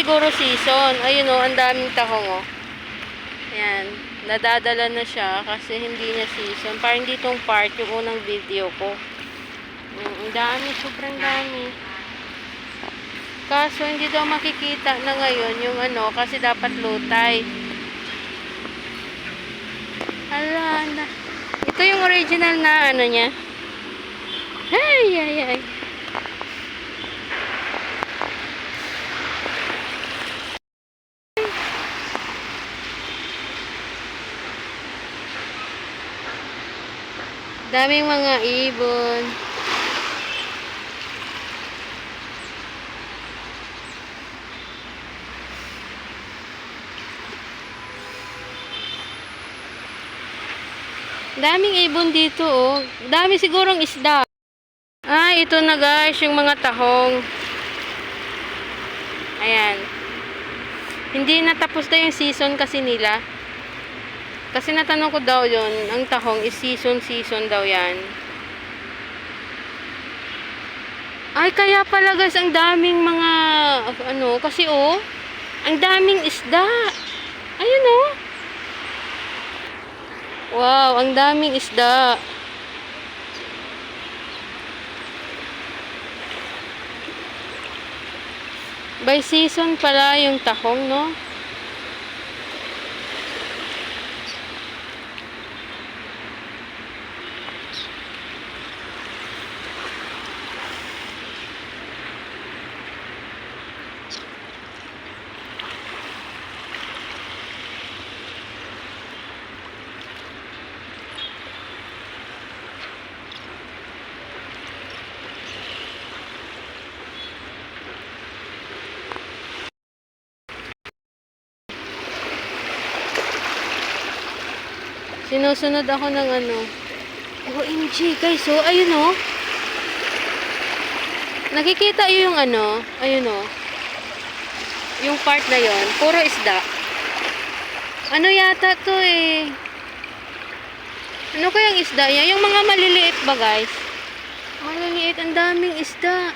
siguro season. Ayun o, ang daming tahong o. Ayan. Nadadala na siya kasi hindi niya season. Parang ditong part yung unang video ko. Ang dami, sobrang dami. Kaso hindi daw makikita na ngayon yung ano kasi dapat low tide. Hala, hala. Ito yung original na ano niya. Ay, ay, ay. Daming mga ibon. Daming ibon dito oh. Dami sigurong isda. Ah, ito na guys, yung mga tahong. Ayan. Hindi natapos na yung season kasi nila. Kasi natanong ko daw yon, ang tahong is season daw yan. Ay, kaya pala guys, ang daming mga, ano, kasi oh, ang daming isda. Ayun oh. Wow, ang daming isda. By season pala yung tahong, no? Sinusunod ako ng ano. OMG, guys, oh, ayun oh. Nakikita yung ano, ayun oh. Yung part na yon, puro isda. Ano yata to eh? Ano kayang isda yan? Yung mga maliliit ba, guys? Maliliit, ang daming isda.